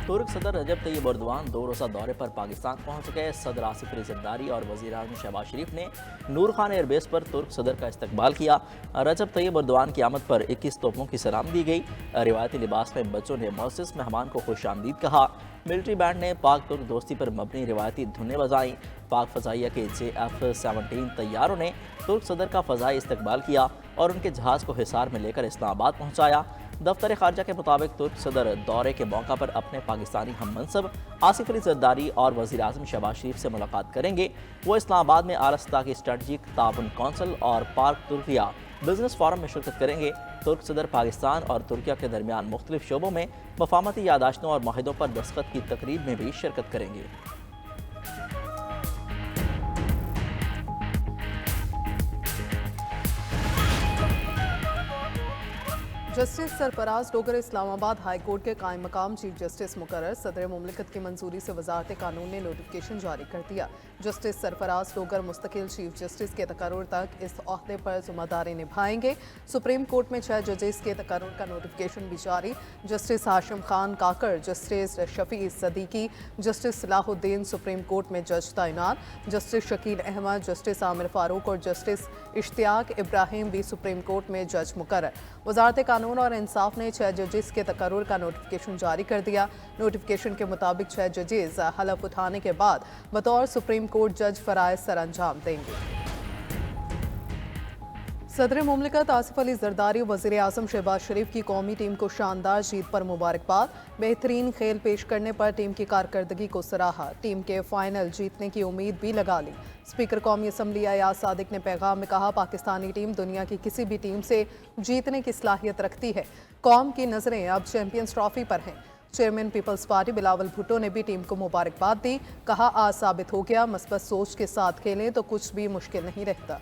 ترک صدر رجب طیب اردوان 2 روزہ دورے پر پاکستان پہنچ گئے۔ صدر آصف علی زرداری اور وزیر اعظم شہباز شریف نے نور خان ایئر بیس پر ترک صدر کا استقبال کیا۔ رجب طیب اردوان کی آمد پر 21 توپوں کی سلام دی گئی۔ روایتی لباس میں بچوں نے معزز مہمان کو خوش آمدید کہا۔ ملٹری بینڈ نے پاک ترک دوستی پر مبنی روایتی دھنیں بجائیں۔ پاک فضائیہ کے JF-17 طیاروں نے ترک صدر کا فضائی استقبال کیا اور ان کے جہاز کو حصار میں لے کر اسلام آباد پہنچایا۔ دفتر خارجہ کے مطابق ترک صدر دورے کے موقع پر اپنے پاکستانی ہم منصب آصف علی زرداری اور وزیر اعظم شہباز شریف سے ملاقات کریں گے۔ وہ اسلام آباد میں اعلیٰ سطح کی اسٹریٹجک تعاون کونسل اور پارک ترکیہ بزنس فورم میں شرکت کریں گے۔ ترک صدر پاکستان اور ترکیہ کے درمیان مختلف شعبوں میں مفاہمتی یادداشتوں اور معاہدوں پر دستخط کی تقریب میں بھی شرکت کریں گے۔ جسٹس سرفراز ڈوگر اسلام آباد ہائی کورٹ کے قائم مقام چیف جسٹس مقرر۔ صدر مملکت کی منظوری سے وزارت قانون نے نوٹیفکیشن جاری کر دیا۔ جسٹس سرفراز ڈوگر مستقل چیف جسٹس کے تقرر تک اس عہدے پر ذمہ داری نبھائیں گے۔ سپریم کورٹ میں 6 ججز کے تقرر کا نوٹیفکیشن بھی جاری۔ جسٹس ہاشم خان کاکڑ، جسٹس شفیع صدیقی، جسٹس صلاح الدین سپریم کورٹ میں جج تعینات۔ جسٹس شکیل احمد، جسٹس عامر فاروق اور جسٹس اشتیاق ابراہیم بھی سپریم کورٹ میں جج مقرر۔ وزارت قانون اور انصاف نے 6 ججز کے تقرر کا نوٹیفکیشن جاری کر دیا۔ نوٹیفکیشن کے مطابق 6 ججز حلف اٹھانے کے بعد بطور سپریم کورٹ جج فرائض سر انجام دیں گے۔ صدر مملکت آصف علی زرداری وزیر اعظم شہباز شریف کی قومی ٹیم کو شاندار جیت پر مبارکباد۔ بہترین کھیل پیش کرنے پر ٹیم کی کارکردگی کو سراہا۔ ٹیم کے فائنل جیتنے کی امید بھی لگا لی۔ اسپیکر قومی اسمبلی ایاز صادق نے پیغام میں کہا، پاکستانی ٹیم دنیا کی کسی بھی ٹیم سے جیتنے کی صلاحیت رکھتی ہے۔ قوم کی نظریں اب چیمپئنز ٹرافی پر ہیں۔ چیئرمین پیپلز پارٹی بلاول بھٹو نے بھی ٹیم کو مبارکباد دی۔ کہا، آج ثابت ہو گیا مثبت سوچ کے ساتھ کھیلیں تو کچھ بھی مشکل نہیں رہتا۔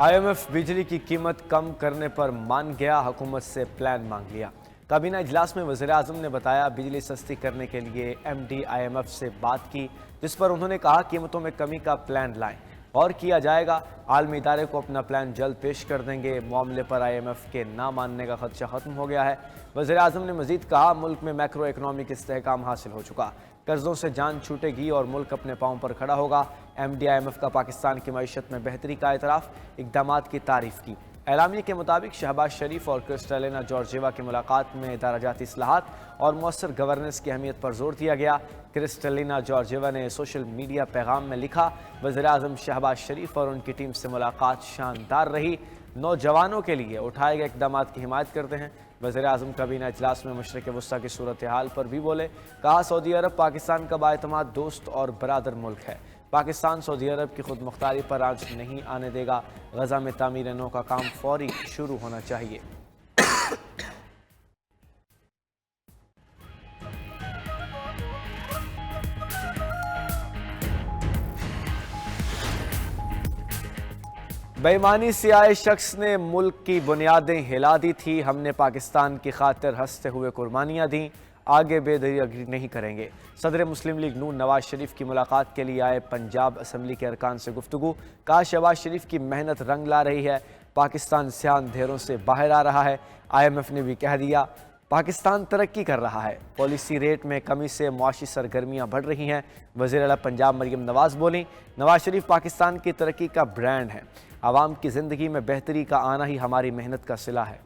IMF بجلی کی قیمت کم کرنے پر مان گیا، حکومت سے پلان مانگ لیا۔ کابینہ اجلاس میں وزیر اعظم نے بتایا بجلی سستی کرنے کے لیے MD IMF سے بات کی، جس پر انہوں نے کہا قیمتوں میں کمی کا پلان لائیں، غور کیا جائے گا۔ عالمی ادارے کو اپنا پلان جلد پیش کر دیں گے۔ معاملے پر IMF کے نہ ماننے کا خدشہ ختم ہو گیا ہے۔ وزیر اعظم نے مزید کہا ملک میں میکرو اکنامک استحکام حاصل ہو چکا، قرضوں سے جان چھوٹے گی اور ملک اپنے پاؤں پر کھڑا ہوگا۔ MD IMF کا پاکستان کی معیشت میں بہتری کا اعتراف، اقدامات کی تعریف کی۔ اعلامیے کے مطابق شہباز شریف اور کرسٹلینا جارجیوا کی ملاقات میں ادارہ جاتی اصلاحات اور مؤثر گورننس کی اہمیت پر زور دیا گیا۔ کرسٹلینا جارجیوا نے سوشل میڈیا پیغام میں لکھا، وزیر اعظم شہباز شریف اور ان کی ٹیم سے ملاقات شاندار رہی، نوجوانوں کے لیے اٹھائے گئے اقدامات کی حمایت کرتے ہیں۔ وزیر اعظم کابینہ اجلاس میں مشرق وسطیٰ کی صورتحال پر بھی بولے، کہا سعودی عرب پاکستان کا بااعتماد دوست اور برادر ملک ہے۔ پاکستان سعودی عرب کی خود مختاری پر آنچ نہیں آنے دے گا۔ غزہ میں تعمیر نو کا کام فوری شروع ہونا چاہیے۔ بے ایمانی سے آئے شخص نے ملک کی بنیادیں ہلا دی تھی، ہم نے پاکستان کی خاطر ہنستے ہوئے قربانیاں دیں، آگے بے دریغ نہیں کریں گے۔ صدر مسلم لیگ نون نواز شریف کی ملاقات کے لیے آئے پنجاب اسمبلی کے ارکان سے گفتگو، کہا شہباز شریف کی محنت رنگ لا رہی ہے، پاکستان سیاہ اندھیروں سے باہر آ رہا ہے۔ IMF نے بھی کہہ دیا پاکستان ترقی کر رہا ہے، پالیسی ریٹ میں کمی سے معاشی سرگرمیاں بڑھ رہی ہیں۔ وزیر اعلیٰ پنجاب مریم نواز بولیں، نواز شریف پاکستان کی ترقی کا برانڈ ہے، عوام کی زندگی میں بہتری کا آنا ہی ہماری محنت کا صلہ ہے۔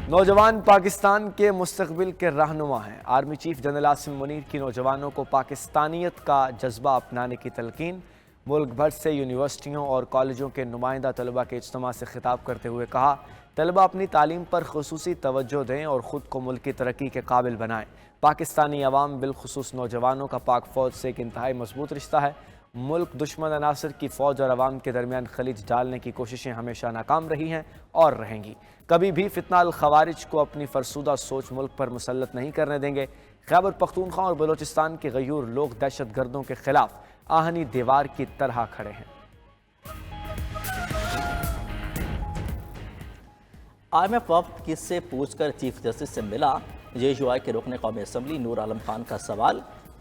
نوجوان پاکستان کے مستقبل کے رہنما ہیں، army chief general Asim Munir کی نوجوانوں کو پاکستانیت کا جذبہ اپنانے کی تلقین۔ ملک بھر سے یونیورسٹیوں اور کالجوں کے نمائندہ طلبہ کے اجتماع سے خطاب کرتے ہوئے کہا طلبہ اپنی تعلیم پر خصوصی توجہ دیں اور خود کو ملک کی ترقی کے قابل بنائیں۔ پاکستانی عوام بالخصوص نوجوانوں کا پاک فوج سے ایک انتہائی مضبوط رشتہ ہے۔ ملک دشمن عناصر کی فوج اور عوام کے درمیان خلیج ڈالنے کی کوششیں ہمیشہ ناکام رہی ہیں اور رہیں گی۔ کبھی بھی فتنہ الخوارج کو اپنی فرسودہ سوچ ملک پر مسلط نہیں کرنے دیں گے۔ خیبر پختونخوا اور بلوچستان کے غیور لوگ دہشت گردوں کے خلاف آہنی دیوار کی طرح کھڑے ہیں۔ IMF وفد کس سے پوچھ کر چیف جسٹس سے ملا؟ JUI کے رکن قومی اسمبلی نور عالم خان کا سوال،